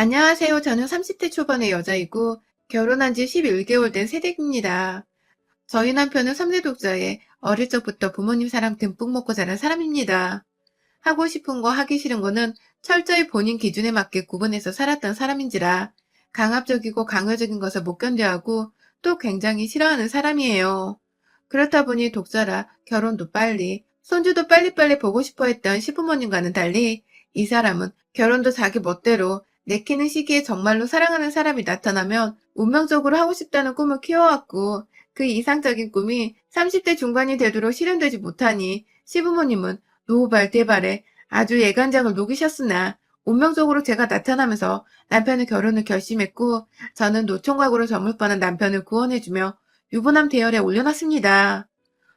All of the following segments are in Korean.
안녕하세요. 저는 30대 초반의 여자이고 결혼한 지 11개월 된 새댁입니다. 저희 남편은 3대 독자에 어릴 적부터 부모님 사랑 듬뿍 먹고 자란 사람입니다. 하고 싶은 거 하기 싫은 거는 철저히 본인 기준에 맞게 구분해서 살았던 사람인지라 강압적이고 강요적인 것을 못 견뎌하고 또 굉장히 싫어하는 사람이에요. 그렇다 보니 독자라 결혼도 빨리, 손주도 빨리빨리 보고 싶어 했던 시부모님과는 달리 이 사람은 결혼도 자기 멋대로 내키는 시기에 정말로 사랑하는 사람이 나타나면 운명적으로 하고 싶다는 꿈을 키워왔고 그 이상적인 꿈이 30대 중반이 되도록 실현되지 못하니 시부모님은 노발대발에 아주 예간장을 녹이셨으나 운명적으로 제가 나타나면서 남편의 결혼을 결심했고 저는 노총각으로 저물 뻔한 남편을 구원해주며 유부남 대열에 올려놨습니다.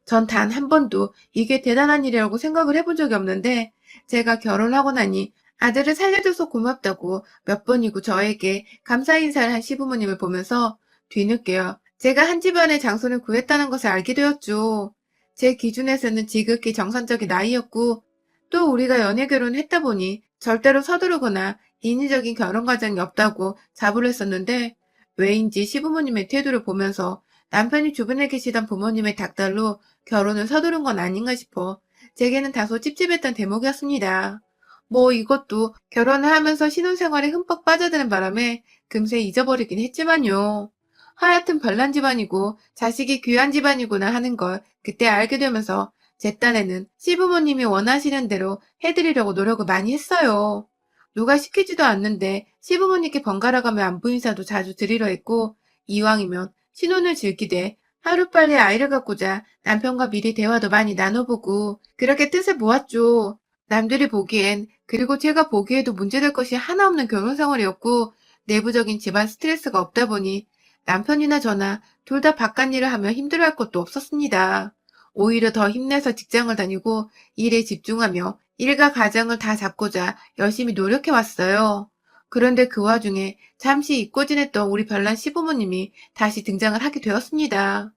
전 단 한 번도 이게 대단한 일이라고 생각을 해본 적이 없는데 제가 결혼하고 나니 아들을 살려줘서 고맙다고 몇 번이고 저에게 감사 인사를 한 시부모님을 보면서 뒤늦게요. 제가 한 집안의 장손을 구했다는 것을 알게 되었죠. 제 기준에서는 지극히 정상적인 나이였고 또 우리가 연애 결혼을 했다 보니 절대로 서두르거나 인위적인 결혼 과정이 없다고 자부를 했었는데 왜인지 시부모님의 태도를 보면서 남편이 주변에 계시던 부모님의 닥달로 결혼을 서두른 건 아닌가 싶어 제게는 다소 찝찝했던 대목이었습니다. 뭐 이것도 결혼을 하면서 신혼생활에 흠뻑 빠져드는 바람에 금세 잊어버리긴 했지만요. 하여튼 별난 집안이고 자식이 귀한 집안이구나 하는 걸 그때 알게 되면서 제 딴에는 시부모님이 원하시는 대로 해드리려고 노력을 많이 했어요. 누가 시키지도 않는데 시부모님께 번갈아가며 안부 인사도 자주 드리려 했고 이왕이면 신혼을 즐기되 하루빨리 아이를 갖고자 남편과 미리 대화도 많이 나눠보고 그렇게 뜻을 모았죠. 남들이 보기엔 그리고 제가 보기에도 문제될 것이 하나 없는 결혼 생활이었고 내부적인 집안 스트레스가 없다 보니 남편이나 저나 둘 다 바깥 일을 하며 힘들어할 것도 없었습니다. 오히려 더 힘내서 직장을 다니고 일에 집중하며 일과 가정을 다 잡고자 열심히 노력해왔어요. 그런데 그 와중에 잠시 잊고 지냈던 우리 별난 시부모님이 다시 등장을 하게 되었습니다.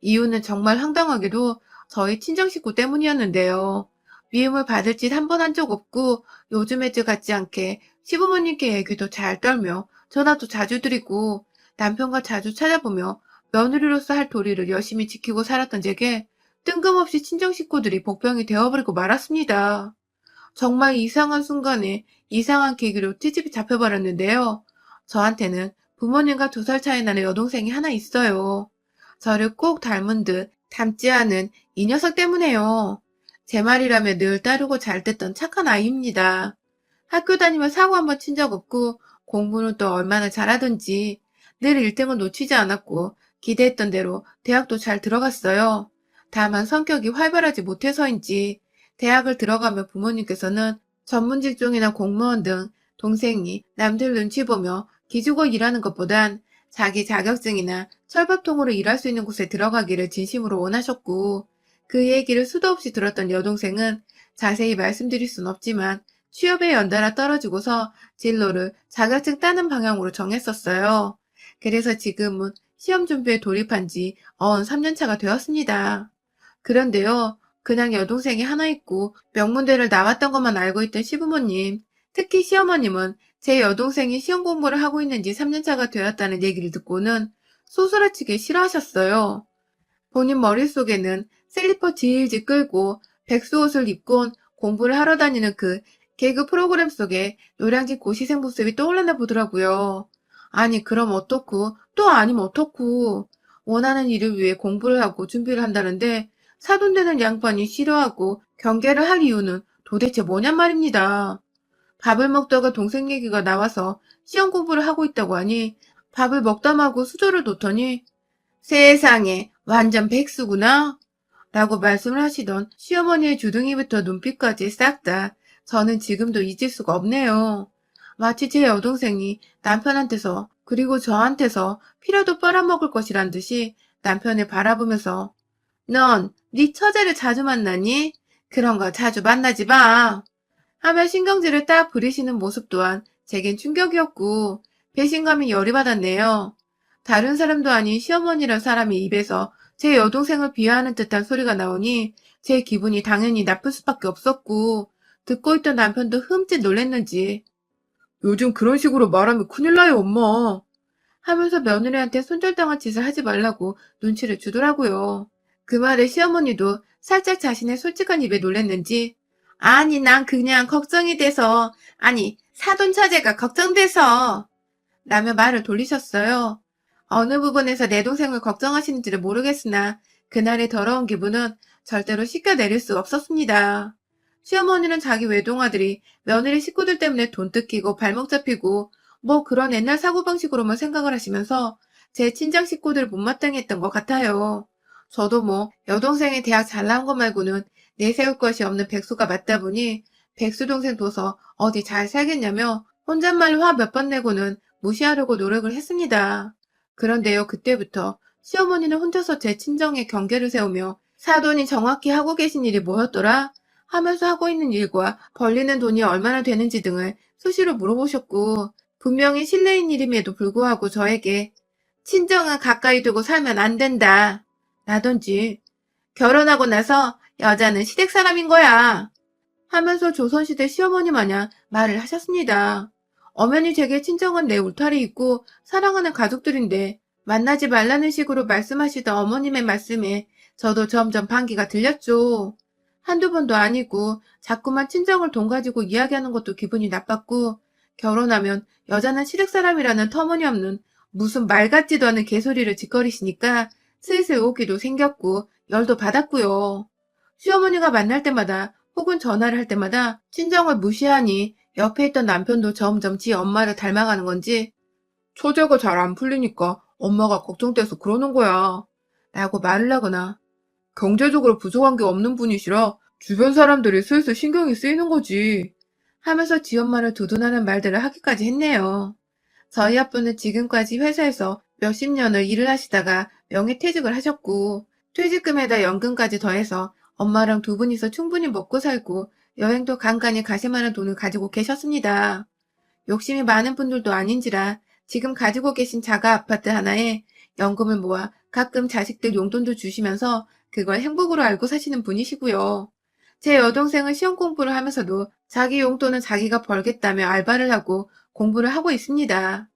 이유는 정말 황당하게도 저희 친정 식구 때문이었는데요. 미움을 받을 짓 한 번 한 적 없고 요즘 애들 같지 않게 시부모님께 얘기도 잘 떨며 전화도 자주 드리고 남편과 자주 찾아보며 며느리로서 할 도리를 열심히 지키고 살았던 제게 뜬금없이 친정 식구들이 복병이 되어버리고 말았습니다. 정말 이상한 순간에 이상한 계기로 트집이 잡혀버렸는데요. 저한테는 부모님과 2살 차이 나는 여동생이 하나 있어요. 저를 꼭 닮은 듯 닮지 않은 이 녀석 때문에요. 제 말이라며 늘 따르고 잘 듣던 착한 아이입니다. 학교 다니며 사고 한번 친 적 없고 공부는 또 얼마나 잘하던지 늘 1등을 놓치지 않았고 기대했던 대로 대학도 잘 들어갔어요. 다만 성격이 활발하지 못해서인지 대학을 들어가며 부모님께서는 전문 직종이나 공무원 등 동생이 남들 눈치 보며 기죽어 일하는 것보단 자기 자격증이나 철밥통으로 일할 수 있는 곳에 들어가기를 진심으로 원하셨고 그 얘기를 수도 없이 들었던 여동생은 자세히 말씀드릴 순 없지만 취업에 연달아 떨어지고서 진로를 자격증 따는 방향으로 정했었어요. 그래서 지금은 시험 준비에 돌입한 지 3년 차가 되었습니다. 그런데요, 그냥 여동생이 하나 있고 명문대를 나왔던 것만 알고 있던 시부모님, 특히 시어머님은 제 여동생이 시험 공부를 하고 있는 지 3년 차가 되었다는 얘기를 듣고는 소스라치게 싫어하셨어요. 본인 머릿속에는 슬리퍼 질질 끌고 백수옷을 입고 공부를 하러 다니는 그 개그 프로그램 속에 노량진 고시생 모습이 떠올랐나 보더라고요. 아니 그럼 어떻고 또 아니면 어떻고 원하는 일을 위해 공부를 하고 준비를 한다는데 사돈되는 양반이 싫어하고 경계를 할 이유는 도대체 뭐냔 말입니다. 밥을 먹다가 동생 얘기가 나와서 시험 공부를 하고 있다고 하니 밥을 먹다 마고 수저를 놓더니 세상에 완전 백수구나 라고 말씀을 하시던 시어머니의 주둥이부터 눈빛까지 싹 다 저는 지금도 잊을 수가 없네요. 마치 제 여동생이 남편한테서 그리고 저한테서 피라도 빨아먹을 것이란 듯이 남편을 바라보면서 넌 네 처제를 자주 만나니? 그런 거 자주 만나지 마. 하며 신경질을 딱 부리시는 모습 또한 제겐 충격이었고 배신감이 열이 받았네요. 다른 사람도 아닌 시어머니란 사람이 입에서 제 여동생을 비하하는 듯한 소리가 나오니 제 기분이 당연히 나쁠 수밖에 없었고 듣고 있던 남편도 흠칫 놀랐는지 요즘 그런 식으로 말하면 큰일 나요, 엄마. 하면서 며느리한테 손절당한 짓을 하지 말라고 눈치를 주더라고요. 그 말에 시어머니도 살짝 자신의 솔직한 입에 놀랐는지, 아니, 난 그냥 걱정이 돼서, 아니, 사돈 처제가 걱정돼서, 라며 말을 돌리셨어요. 어느 부분에서 내 동생을 걱정하시는지를 모르겠으나, 그날의 더러운 기분은 절대로 씻겨내릴 수 없었습니다. 시어머니는 자기 외동아들이 며느리 식구들 때문에 돈 뜯기고 발목 잡히고 뭐 그런 옛날 사고방식으로만 생각을 하시면서 제 친정 식구들을 못마땅히 했던 것 같아요. 저도 뭐 여동생이 대학 잘 나온 것 말고는 내세울 것이 없는 백수가 맞다 보니 백수 동생 둬서 어디 잘 살겠냐며 혼잣말로 화 몇 번 내고는 무시하려고 노력을 했습니다. 그런데요, 그때부터 시어머니는 혼자서 제 친정에 경계를 세우며 사돈이 정확히 하고 계신 일이 뭐였더라? 하면서 하고 있는 일과 벌리는 돈이 얼마나 되는지 등을 수시로 물어보셨고, 분명히 실례인 일임에도 불구하고 저에게 친정은 가까이 두고 살면 안 된다 라든지 결혼하고 나서 여자는 시댁 사람인 거야 하면서 조선시대 시어머니 마냥 말을 하셨습니다. 엄연히 제게 친정은 내 울타리 있고 사랑하는 가족들인데 만나지 말라는 식으로 말씀하시던 어머님의 말씀에 저도 점점 반기가 들렸죠. 한두 번도 아니고 자꾸만 친정을 돈 가지고 이야기하는 것도 기분이 나빴고 결혼하면 여자는 시댁 사람이라는 터무니없는 무슨 말 같지도 않은 개소리를 짓거리시니까 슬슬 오기도 생겼고 열도 받았고요. 시어머니가 만날 때마다 혹은 전화를 할 때마다 친정을 무시하니 옆에 있던 남편도 점점 지 엄마를 닮아가는 건지 처제가 잘 안 풀리니까 엄마가 걱정돼서 그러는 거야 라고 말을 하거나 경제적으로 부족한 게 없는 분이시라 주변 사람들이 슬슬 신경이 쓰이는 거지 하면서 지 엄마를 두둔하는 말들을 하기까지 했네요. 저희 아빠는 지금까지 회사에서 몇십 년을 일을 하시다가 명예퇴직을 하셨고 퇴직금에다 연금까지 더해서 엄마랑 두 분이서 충분히 먹고 살고 여행도 간간히 가실 만한 돈을 가지고 계셨습니다. 욕심이 많은 분들도 아닌지라 지금 가지고 계신 자가 아파트 하나에 연금을 모아 가끔 자식들 용돈도 주시면서 그걸 행복으로 알고 사시는 분이시고요. 제 여동생은 시험 공부를 하면서도 자기 용돈은 자기가 벌겠다며 알바를 하고 공부를 하고 있습니다.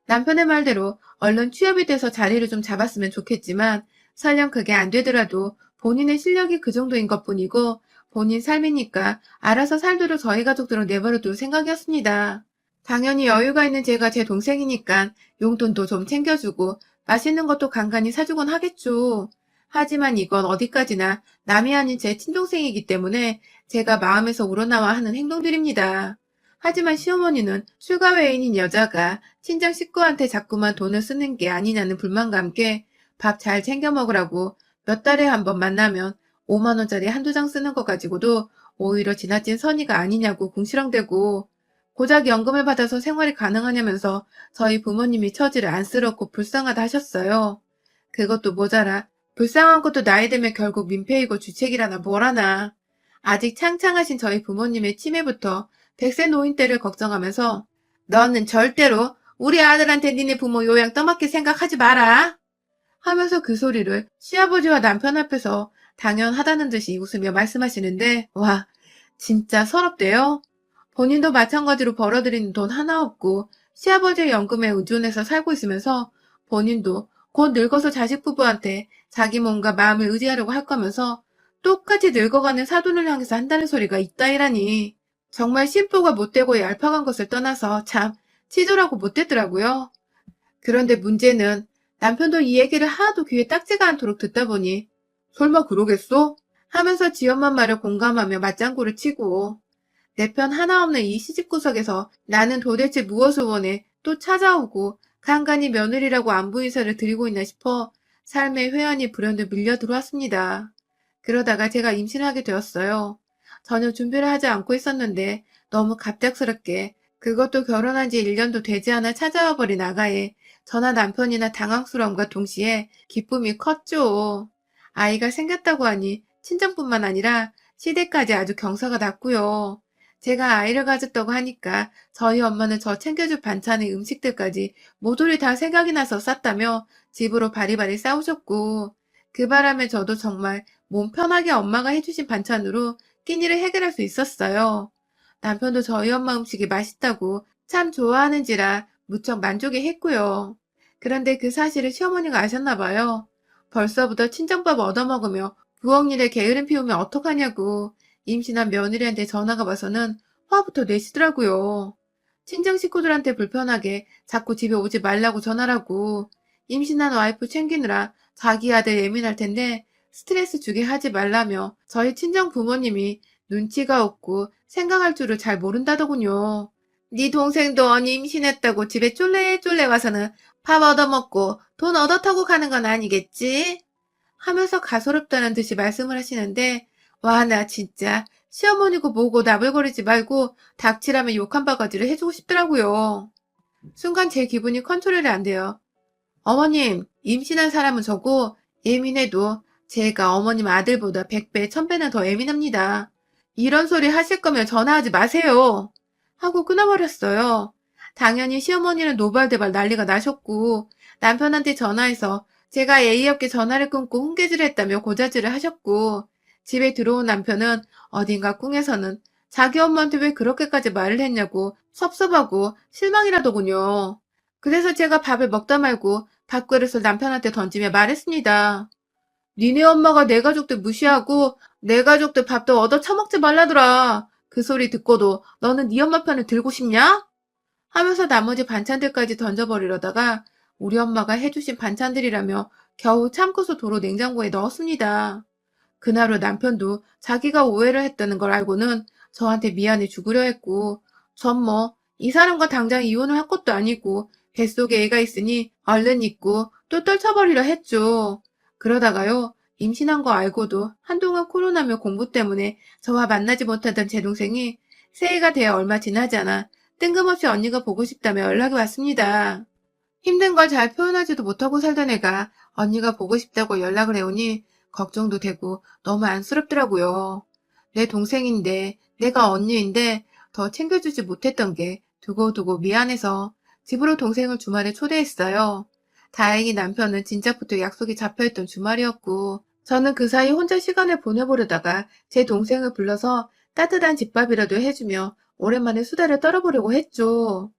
남편의 말대로 얼른 취업이 돼서 자리를 좀 잡았으면 좋겠지만 설령 그게 안 되더라도 본인의 실력이 그 정도인 것뿐이고 본인 삶이니까 알아서 살도록 저희 가족들은 내버려둘 생각이었습니다. 당연히 여유가 있는 제가 제 동생이니까 용돈도 좀 챙겨주고 맛있는 것도 간간히 사주곤 하겠죠. 하지만 이건 어디까지나 남이 아닌 제 친동생이기 때문에 제가 마음에서 우러나와 하는 행동들입니다. 하지만 시어머니는 출가 외인인 여자가 친정 식구한테 자꾸만 돈을 쓰는 게 아니냐는 불만과 함께 밥 잘 챙겨 먹으라고 몇 달에 한 번 만나면 5만 원짜리 한두 장 쓰는 거 가지고도 오히려 지나친 선의가 아니냐고 궁시렁대고 고작 연금을 받아서 생활이 가능하냐면서 저희 부모님이 처지를 안쓰럽고 불쌍하다 하셨어요. 그것도 모자라 불쌍한 것도 나이 들면 결국 민폐이고 주책이라나 뭐라나. 아직 창창하신 저희 부모님의 치매부터 100세 노인 때를 걱정하면서 너는 절대로 우리 아들한테 니네 부모 요양 떠맡길 생각하지 마라 하면서 그 소리를 시아버지와 남편 앞에서 당연하다는 듯이 웃으며 말씀하시는데 와 진짜 서럽대요. 본인도 마찬가지로 벌어들이는 돈 하나 없고 시아버지의 연금에 의존해서 살고 있으면서 본인도 곧 늙어서 자식 부부한테 자기 몸과 마음을 의지하려고 할 거면서 똑같이 늙어가는 사돈을 향해서 한다는 소리가 있다이라니. 정말 심보가 못되고 얄팍한 것을 떠나서 참 치졸하고 못됐더라고요. 그런데 문제는 남편도 이 얘기를 하도 귀에 딱지가 않도록 듣다 보니 설마 그러겠어? 하면서 지엄마 말을 공감하며 맞장구를 치고 내 편 하나 없는 이 시집구석에서 나는 도대체 무엇을 원해 또 찾아오고 간간히 며느리라고 안부 인사를 드리고 있나 싶어 삶의 회한이 불현듯 밀려 들어왔습니다. 그러다가 제가 임신하게 되었어요. 전혀 준비를 하지 않고 있었는데 너무 갑작스럽게 그것도 결혼한 지 1년도 되지 않아 찾아와 버린 아가에 저나 남편이나 당황스러움과 동시에 기쁨이 컸죠. 아이가 생겼다고 하니 친정뿐만 아니라 시댁까지 아주 경사가 났고요. 제가 아이를 가졌다고 하니까 저희 엄마는 저 챙겨줄 반찬의 음식들까지 모조리 다 생각이 나서 쌌다며 집으로 바리바리 싸우셨고 그 바람에 저도 정말 몸 편하게 엄마가 해주신 반찬으로 끼니를 해결할 수 있었어요. 남편도 저희 엄마 음식이 맛있다고 참 좋아하는지라 무척 만족해 했고요. 그런데 그 사실을 시어머니가 아셨나 봐요. 벌써부터 친정밥 얻어먹으며 부엌 일에 게으름 피우면 어떡하냐고 임신한 며느리한테 전화가 와서는 화부터 내시더라고요. 친정 식구들한테 불편하게 자꾸 집에 오지 말라고 전화라고 임신한 와이프 챙기느라 자기 아들 예민할 텐데 스트레스 주게 하지 말라며 저희 친정 부모님이 눈치가 없고 생각할 줄을 잘 모른다더군요. 네 동생도 언니 임신했다고 집에 쫄래쫄래 와서는 밥 얻어먹고 돈 얻어타고 가는 건 아니겠지? 하면서 가소롭다는 듯이 말씀을 하시는데 와, 나 진짜 시어머니고 뭐고 나불거리지 말고 닥치라면 욕 한 바가지를 해주고 싶더라고요. 순간 제 기분이 컨트롤이 안 돼요. 어머님, 임신한 사람은 저고 예민해도 제가 어머님 아들보다 100배, 1000배는 더 예민합니다. 이런 소리 하실 거면 전화하지 마세요. 하고 끊어버렸어요. 당연히 시어머니는 노발대발 난리가 나셨고 남편한테 전화해서 제가 예의 없게 전화를 끊고 훈계질을 했다며 고자질을 하셨고 집에 들어온 남편은 어딘가 꿍에서는 자기 엄마한테 왜 그렇게까지 말을 했냐고 섭섭하고 실망이라더군요. 그래서 제가 밥을 먹다 말고 밥그릇을 남편한테 던지며 말했습니다. 니네 엄마가 내 가족들 무시하고 내 가족들 밥도 얻어 처먹지 말라더라. 그 소리 듣고도 너는 네 엄마 편을 들고 싶냐? 하면서 나머지 반찬들까지 던져버리려다가 우리 엄마가 해주신 반찬들이라며 겨우 참고서 도로 냉장고에 넣었습니다. 그날 후 남편도 자기가 오해를 했다는 걸 알고는 저한테 미안해 죽으려 했고 전 뭐 이 사람과 당장 이혼을 할 것도 아니고 뱃속에 애가 있으니 얼른 잊고 또 떨쳐버리려 했죠. 그러다가요. 임신한 거 알고도 한동안 코로나며 공부 때문에 저와 만나지 못하던 제 동생이 새해가 되어 얼마 지나지 않아 뜬금없이 언니가 보고 싶다며 연락이 왔습니다. 힘든 걸 잘 표현하지도 못하고 살던 애가 언니가 보고 싶다고 연락을 해오니 걱정도 되고 너무 안쓰럽더라고요. 내 동생인데 내가 언니인데 더 챙겨주지 못했던 게 두고두고 미안해서 집으로 동생을 주말에 초대했어요. 다행히 남편은 진작부터 약속이 잡혀있던 주말이었고 저는 그 사이 혼자 시간을 보내보려다가 제 동생을 불러서 따뜻한 집밥이라도 해주며 오랜만에 수다를 떨어보려고 했죠.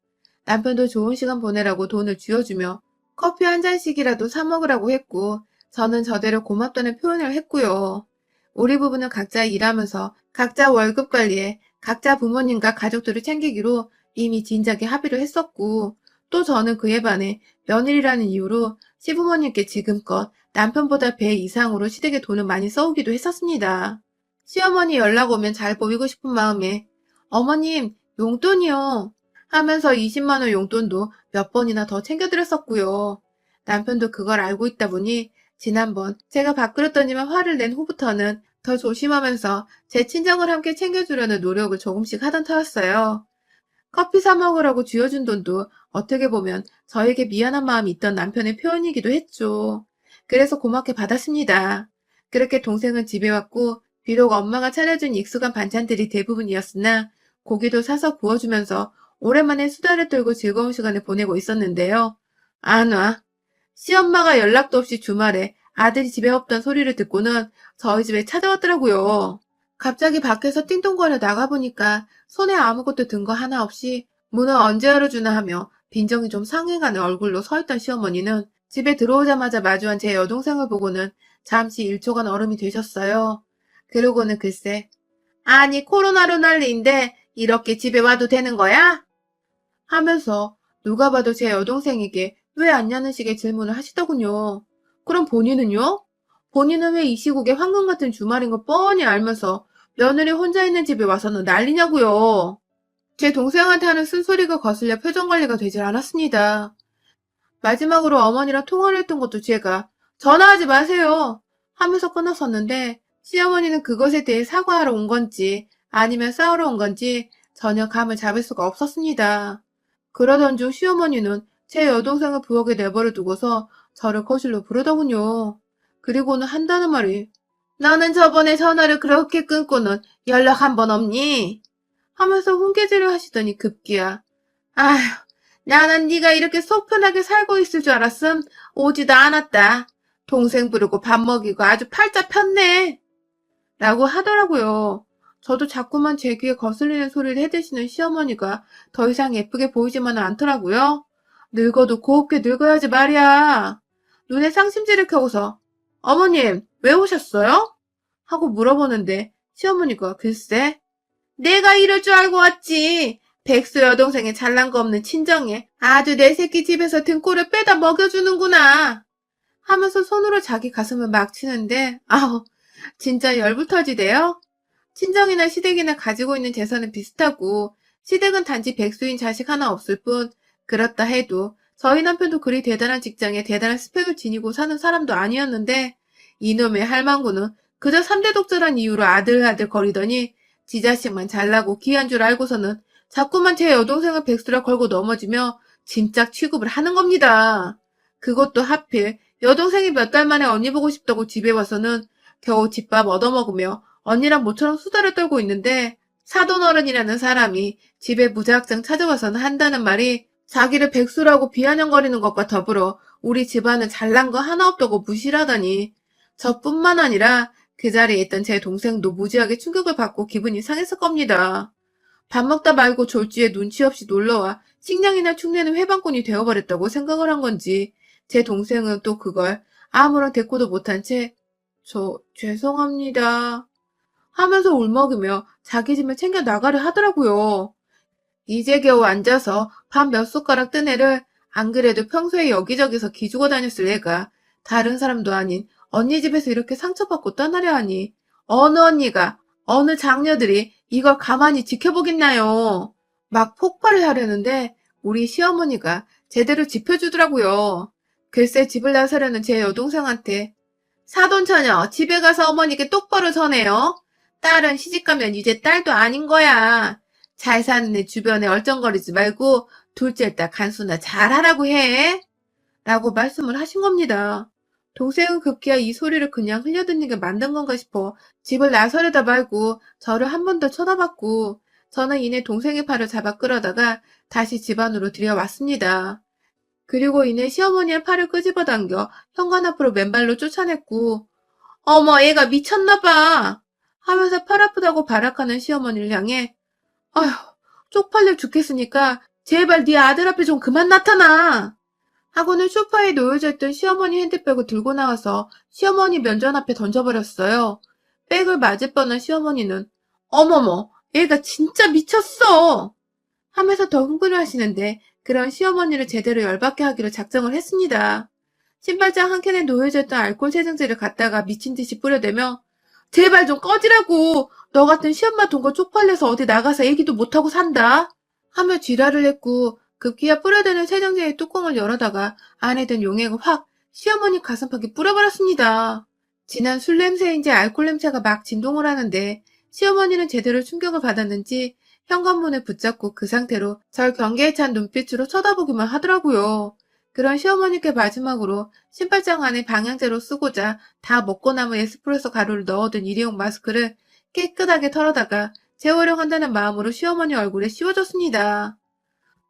남편도 좋은 시간 보내라고 돈을 쥐어주며 커피 한 잔씩이라도 사 먹으라고 했고 저는 저대로 고맙다는 표현을 했고요. 우리 부부는 각자 일하면서 각자 월급 관리에 각자 부모님과 가족들을 챙기기로 이미 진작에 합의를 했었고 또 저는 그에 반해 며느리라는 이유로 시부모님께 지금껏 남편보다 배 이상으로 시댁에 돈을 많이 써오기도 했었습니다. 시어머니 연락 오면 잘 보이고 싶은 마음에 어머님 용돈이요 하면서 20만 원 용돈도 몇 번이나 더 챙겨드렸었고요. 남편도 그걸 알고 있다 보니 지난번 제가 밥그릇더니만 화를 낸 후부터는 더 조심하면서 제 친정을 함께 챙겨주려는 노력을 조금씩 하던 터였어요. 커피 사 먹으라고 쥐어준 돈도 어떻게 보면 저에게 미안한 마음이 있던 남편의 표현이기도 했죠. 그래서 고맙게 받았습니다. 그렇게 동생은 집에 왔고 비록 엄마가 차려준 익숙한 반찬들이 대부분이었으나 고기도 사서 구워주면서 오랜만에 수다를 떨고 즐거운 시간을 보내고 있었는데요. 안 와. 시엄마가 연락도 없이 주말에 아들이 집에 없던 소리를 듣고는 저희 집에 찾아왔더라고요. 갑자기 밖에서 띵동거려 나가보니까 손에 아무것도 든 거 하나 없이 문을 언제 열어주나 하며 빈정이 좀 상해가는 얼굴로 서있던 시어머니는 집에 들어오자마자 마주한 제 여동생을 보고는 잠시 1초간 얼음이 되셨어요. 그러고는 글쎄, 아니 코로나로 난리인데 이렇게 집에 와도 되는 거야? 하면서 누가 봐도 제 여동생에게 왜 왔냐는 식의 질문을 하시더군요. 그럼 본인은요? 본인은 왜 이 시국에 황금 같은 주말인 거 뻔히 알면서 며느리 혼자 있는 집에 와서는 난리냐고요. 제 동생한테 하는 쓴소리가 거슬려 표정 관리가 되질 않았습니다. 마지막으로 어머니랑 통화를 했던 것도 제가 전화하지 마세요 하면서 끊었었는데 시어머니는 그것에 대해 사과하러 온 건지 아니면 싸우러 온 건지 전혀 감을 잡을 수가 없었습니다. 그러던 중 시어머니는 제 여동생을 부엌에 내버려 두고서 저를 거실로 부르더군요. 그리고는 한다는 말이 너는 저번에 전화를 그렇게 끊고는 연락 한 번 없니? 하면서 훈계질을 하시더니 급기야 아휴 나는 네가 이렇게 속 편하게 살고 있을 줄 알았음 오지도 않았다. 동생 부르고 밥 먹이고 아주 팔자 폈네. 라고 하더라고요. 저도 자꾸만 제 귀에 거슬리는 소리를 해대시는 시어머니가 더 이상 예쁘게 보이지만은 않더라고요. 늙어도 곱게 늙어야지 말이야. 눈에 상심지를 켜고서 어머님 왜 오셨어요? 하고 물어보는데 시어머니가 글쎄 내가 이럴 줄 알고 왔지. 백수 여동생의 잘난 거 없는 친정에 아주 내 새끼 집에서 등골을 빼다 먹여주는구나 하면서 손으로 자기 가슴을 막 치는데 아우 진짜 열불 터지대요. 친정이나 시댁이나 가지고 있는 재산은 비슷하고 시댁은 단지 백수인 자식 하나 없을 뿐 그렇다 해도 저희 남편도 그리 대단한 직장에 대단한 스펙을 지니고 사는 사람도 아니었는데 이놈의 할망구는 그저 3대 독자란 이유로 아들아들 거리더니 지 자식만 잘나고 귀한 줄 알고서는 자꾸만 제 여동생을 백수라 걸고 넘어지며 짐짝 취급을 하는 겁니다. 그것도 하필 여동생이 몇 달 만에 언니 보고 싶다고 집에 와서는 겨우 집밥 얻어먹으며 언니랑 모처럼 수다를 떨고 있는데 사돈어른이라는 사람이 집에 무작정 찾아와서는 한다는 말이 자기를 백수라고 비아냥거리는 것과 더불어 우리 집안은 잘난 거 하나 없다고 무시를 하다니 저뿐만 아니라 그 자리에 있던 제 동생도 무지하게 충격을 받고 기분이 상했을 겁니다. 밥 먹다 말고 졸지에 눈치 없이 놀러와 식량이나 축내는 회방꾼이 되어버렸다고 생각을 한 건지 제 동생은 또 그걸 아무런 대꾸도 못한 채 죄송합니다 하면서 울먹이며 자기 짐을 챙겨 나가려 하더라고요. 이제 겨우 앉아서 밥 몇 숟가락 뜬 애를 안 그래도 평소에 여기저기서 기죽어 다녔을 애가 다른 사람도 아닌 언니 집에서 이렇게 상처받고 떠나려 하니 어느 언니가 어느 장녀들이 이걸 가만히 지켜보겠나요. 막 폭발을 하려는데 우리 시어머니가 제대로 짚어주더라고요. 글쎄 집을 나서려는 제 여동생한테 사돈처녀 집에 가서 어머니께 똑바로 전해요. 딸은 시집가면 이제 딸도 아닌 거야. 잘 사는 애 주변에 얼쩡거리지 말고 둘째 딸 간수나 잘하라고 해. 라고 말씀을 하신 겁니다. 동생은 급기야 이 소리를 그냥 흘려듣는 게 맞는 건가 싶어 집을 나서려다 말고 저를 한 번 더 쳐다봤고 저는 이내 동생의 팔을 잡아 끌어다가 다시 집 안으로 들여왔습니다. 그리고 이내 시어머니의 팔을 끄집어 당겨 현관 앞으로 맨발로 쫓아냈고 어머 얘가 미쳤나봐 하면서 팔 아프다고 발악하는 시어머니를 향해 아휴 쪽팔려 죽겠으니까 제발 네 아들 앞에 좀 그만 나타나 하고는 소파에 놓여져 있던 시어머니 핸드백을 들고 나와서 시어머니 면전 앞에 던져버렸어요. 백을 맞을 뻔한 시어머니는 어머머 얘가 진짜 미쳤어 하면서 더 흥분을 하시는데 그런 시어머니를 제대로 열받게 하기로 작정을 했습니다. 신발장 한 켠에 놓여져 있던 알코올 세정제를 갖다가 미친 듯이 뿌려대며 제발 좀 꺼지라고 너 같은 시엄마 돈 거 쪽팔려서 어디 나가서 얘기도 못하고 산다 하며 지랄을 했고 급기야 뿌려대는 세정제의 뚜껑을 열어다가 안에 든 용액을 확 시어머니 가슴팍에 뿌려버렸습니다. 진한 술 냄새인지 알코올 냄새가 막 진동을 하는데 시어머니는 제대로 충격을 받았는지 현관문을 붙잡고 그 상태로 절 경계에 찬 눈빛으로 쳐다보기만 하더라고요. 그런 시어머니께 마지막으로 신발장 안에 방향제로 쓰고자 다 먹고 남은 에스프레소 가루를 넣어둔 일회용 마스크를 깨끗하게 털어다가 재우려 한다는 마음으로 시어머니 얼굴에 씌워줬습니다.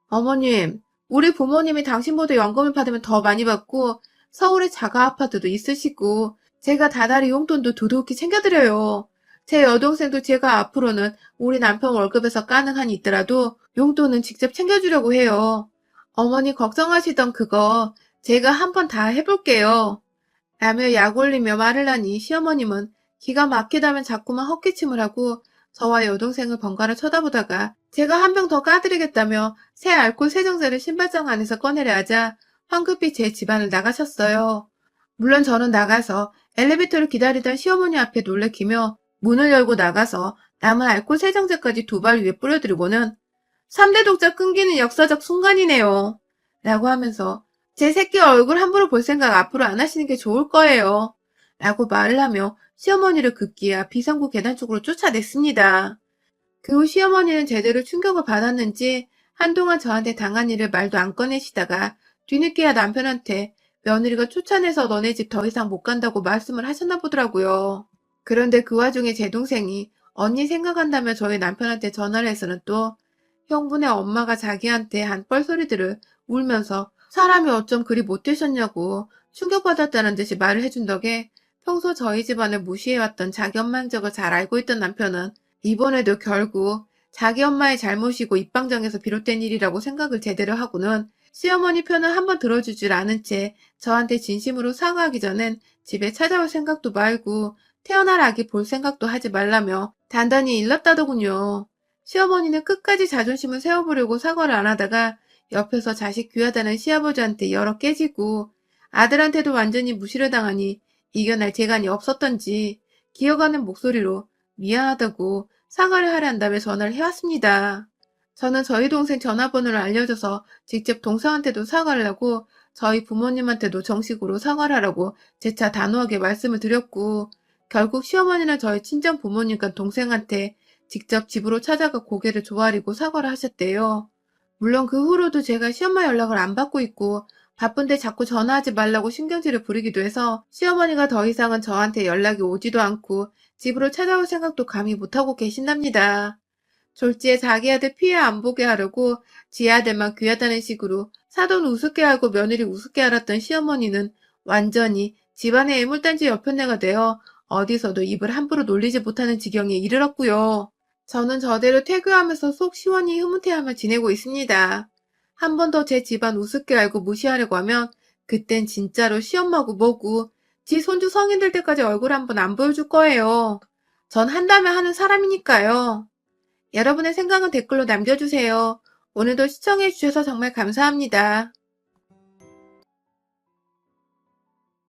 어머님, 우리 부모님이 당신보다 연금을 받으면 더 많이 받고 서울에 자가 아파트도 있으시고 제가 다달이 용돈도 두둑히 챙겨드려요. 제 여동생도 제가 앞으로는 우리 남편 월급에서 까는 한이 있더라도 용돈은 직접 챙겨주려고 해요. 어머니 걱정하시던 그거 제가 한번 다 해볼게요. 라며 약 올리며 말을 하니 시어머님은 기가 막히다면 자꾸만 헛기침을 하고 저와 여동생을 번갈아 쳐다보다가 제가 한 병 더 까드리겠다며 새 알코올 세정제를 신발장 안에서 꺼내려 하자 황급히 제 집안을 나가셨어요. 물론 저는 나가서 엘리베이터를 기다리던 시어머니 앞에 놀래키며 문을 열고 나가서 남은 알코올 세정제까지 두 발 위에 뿌려드리고는 3대 독자 끊기는 역사적 순간이네요. 라고 하면서 제 새끼 얼굴 함부로 볼 생각 앞으로 안 하시는 게 좋을 거예요. 라고 말을 하며 시어머니를 급기야 비상구 계단 쪽으로 쫓아냈습니다. 그 후 시어머니는 제대로 충격을 받았는지 한동안 저한테 당한 일을 말도 안 꺼내시다가 뒤늦게야 남편한테 며느리가 쫓아내서 너네 집 더 이상 못 간다고 말씀을 하셨나 보더라고요. 그런데 그 와중에 제 동생이 언니 생각한다며 저희 남편한테 전화를 해서는 또 형부네 엄마가 자기한테 한 뻘소리들을 울면서 사람이 어쩜 그리 못되셨냐고 충격받았다는 듯이 말을 해준 덕에 평소 저희 집안을 무시해왔던 자기 엄마 행적을 잘 알고 있던 남편은 이번에도 결국 자기 엄마의 잘못이고 입방정에서 비롯된 일이라고 생각을 제대로 하고는 시어머니 편을 한번 들어주질 않은 채 저한테 진심으로 사과하기 전엔 집에 찾아올 생각도 말고 태어날 아기 볼 생각도 하지 말라며 단단히 일렀다더군요. 시어머니는 끝까지 자존심을 세워보려고 사과를 안 하다가 옆에서 자식 귀하다는 시아버지한테 열어 깨지고 아들한테도 완전히 무시를 당하니 이겨낼 재간이 없었던지 기어가는 목소리로 미안하다고 사과를 하려는 다음에 전화를 해왔습니다. 저는 저희 동생 전화번호를 알려줘서 직접 동생한테도 사과를 하고 저희 부모님한테도 정식으로 사과를 하라고 재차 단호하게 말씀을 드렸고 결국 시어머니는 저희 친정 부모님과 동생한테 직접 집으로 찾아가 고개를 조아리고 사과를 하셨대요. 물론 그 후로도 제가 시엄마 연락을 안 받고 있고 바쁜데 자꾸 전화하지 말라고 신경질을 부리기도 해서 시어머니가 더 이상은 저한테 연락이 오지도 않고 집으로 찾아올 생각도 감히 못하고 계신답니다. 졸지에 자기 아들 피해 안 보게 하려고 지 아들만 귀하다는 식으로 사돈 우습게 알고 며느리 우습게 알았던 시어머니는 완전히 집안의 애물단지 여편네가 되어 어디서도 입을 함부로 놀리지 못하는 지경에 이르렀고요. 저는 저대로 퇴교하면서 속 시원히 흐뭇해하며 지내고 있습니다. 한 번 더 제 집안 우습게 알고 무시하려고 하면 그땐 진짜로 시엄마고 뭐고 지 손주 성인 될 때까지 얼굴 한 번 안 보여줄 거예요. 전 한다면 하는 사람이니까요. 여러분의 생각은 댓글로 남겨주세요. 오늘도 시청해주셔서 정말 감사합니다.